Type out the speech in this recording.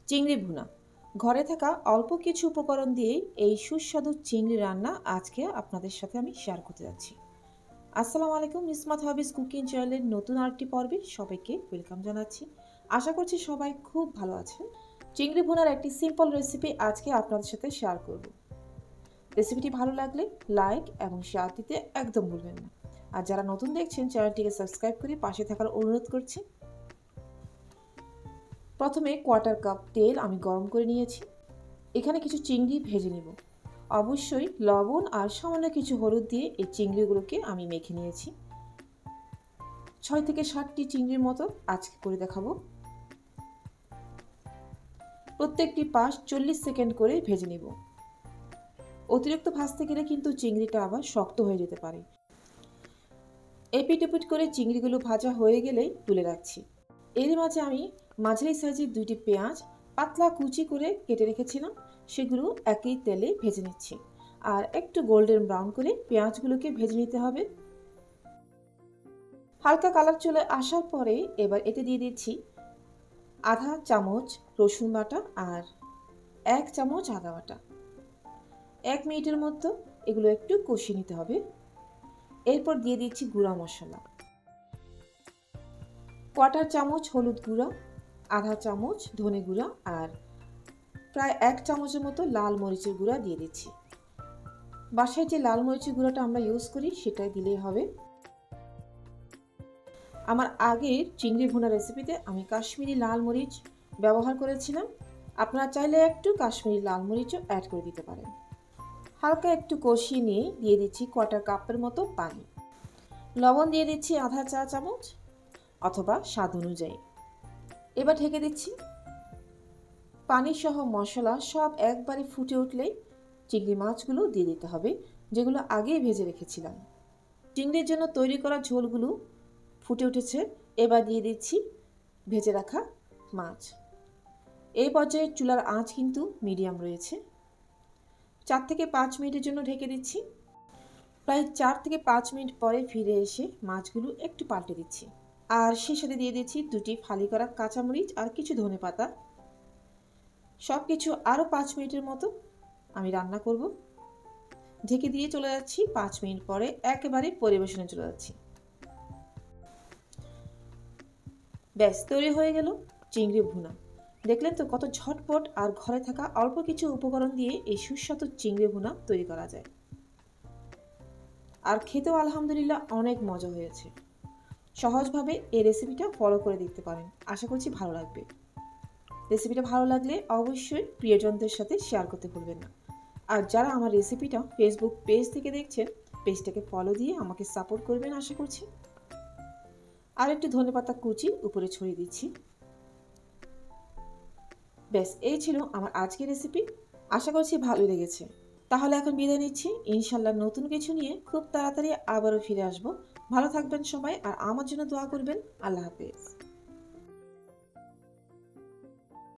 চিংড়ি ভুনা। ঘরে থাকা অল্প কিছু উপকরণ দিয়েই এই সুস্বাদু চিংড়ি রান্না আজকে আপনাদের সাথে আমি শেয়ার করতে যাচ্ছি। আসসালামু আলাইকুম, নিসমাত হবিস কুকিং চ্যানেলের নতুন আরেকটি পর্বে সবাইকে ওয়েলকাম জানাচ্ছি। আশা করছি সবাই খুব ভালো আছেন। চিংড়ি ভুনার একটি সিম্পল রেসিপি আজকে আপনাদের সাথে শেয়ার করব। রেসিপিটি ভালো লাগলে লাইক এবং শেয়ার দিতে একদম ভুলবেন না। আর যারা নতুন দেখছেন চ্যানেলটিকে সাবস্ক্রাইব করে পাশে থাকার অনুরোধ করছি। প্রথমে কোয়ার্টার কাপ তেল আমি গরম করে নিয়েছি। এখানে কিছু চিংড়ি ভেজে নেব। অবশ্যই লবণ আর সামান্য কিছু হলুদ দিয়ে এই চিংড়িগুলোকে আমি মেখে নিয়েছি। 6 থেকে 7টি চিংড়ির মতো আজকে করে দেখাবো। প্রত্যেকটি পাশ 40 সেকেন্ড করে ভেজে নেব। অতিরিক্ত ভাজতে গেলে কিন্তু চিংড়িটা আবার শক্ত হয়ে যেতে পারে। এপিট ওপিট করে চিংড়িগুলো ভাজা হয়ে গেলেই তুলে রাখছি। এর মাঝে আমি মাঝারি সাইজের 2টি পেঁয়াজ পাতলা কুচি করে কেটে রেখেছিলাম, সেগুলো একই তেলে ভেজে নিচ্ছি। আর একটু গোল্ডেন ব্রাউন করে পেঁয়াজগুলোকে ভেজে নিতে হবে। হালকা কালার চলে আসার পরে এবার এতে দিয়ে দিচ্ছি আধা চামচ রসুন বাটা আর 1 চামচ আদা বাটা। 1 মিনিটের মতো এগুলো একটু কষিয়ে নিতে হবে। এরপর দিয়ে দিচ্ছি গুঁড়া মশলা, কোয়ার্টার চামচ হলুদ গুঁড়া, আধা চামচ ধনে গুঁড়া আর প্রায় 1 চামচের মতো লাল মরিচের গুঁড়া দিয়ে দিচ্ছি। বাসায় যে লাল মরিচের গুঁড়াটা আমরা ইউজ করি সেটাই দিলেই হবে। আমার আগের চিংড়ি ভুনা রেসিপিতে আমি কাশ্মীরি লাল মরিচ ব্যবহার করেছিলাম। আপনারা চাইলে একটু কাশ্মীরি লাল মরিচও অ্যাড করে দিতে পারেন। হালকা একটু কষিয়ে নিয়ে দিয়ে দিচ্ছি কোয়ার্টার কাপের মতো পানি। লবণ দিয়ে দিচ্ছি আধা চা চামচ অথবা স্বাদ অনুযায়ী। এবার ঢেকে দিচ্ছি। পানি সহ মশলা সব একবারে ফুটে উঠলেই চিংড়ি মাছগুলো দিয়ে দিতে হবে, যেগুলো আগেই ভেজে রেখেছিলাম। চিংড়ির জন্য তৈরি করা ঝোলগুলো ফুটে উঠেছে। এবার দিয়ে দিচ্ছি ভেজে রাখা মাছ। এই পর্যায়ে চুলার আঁচ কিন্তু মিডিয়াম রয়েছে। 4 থেকে 5 মিনিটের জন্য ঢেকে দিচ্ছি। প্রায় 4 থেকে 5 মিনিট পরে ফিরে এসে মাছগুলো একটু পাল্টে দিচ্ছি। আর সেই সাথে দিয়ে দিচ্ছি 2টি ফালি করা কাঁচামরিচ আর কিছু ধনেপাতা। সব কিছু আরও 5 মিনিটের মতো আমি রান্না করব। ঢেকে দিয়ে চলে যাচ্ছি। 5 মিনিট পরে একেবারে পরিবেশনে চলে যাচ্ছি। ব্যাস তৈরি হয়ে গেল চিংড়ি ভুনা। দেখলেন তো কত ঝটপট আর ঘরে থাকা অল্প কিছু উপকরণ দিয়ে এই সুস্বাদু চিংড়ি ভুনা তৈরি করা যায়। আর খেতেও আলহামদুলিল্লাহ অনেক মজা হয়েছে। সহজভাবে এই রেসিপিটা ফলো করে দেখতে পারেন, আশা করছি ভালো লাগবে। রেসিপিটা ভালো লাগলে অবশ্যই প্রিয়জনদের সাথে শেয়ার করতে ভুলবেন না। আর যারা আমার রেসিপিটা ফেসবুক পেজ থেকে দেখছেন, পেজটাকে ফলো দিয়ে আমাকে সাপোর্ট করবেন আশা করছি। আর একটু ধনেপাতা কুচি উপরে ছড়িয়ে দিচ্ছি। ব্যাস এই ছিল আমার আজকের রেসিপি। আশা করছি ভালো লেগেছে। তাহলে এখন বিদায় নিচ্ছি। ইনশাল্লাহ নতুন কিছু নিয়ে খুব তাড়াতাড়ি আবারও ফিরে আসবো। ভালো থাকবেন সবাই আর আমার জন্য দোয়া করবেন। আল্লাহ হাফেজ।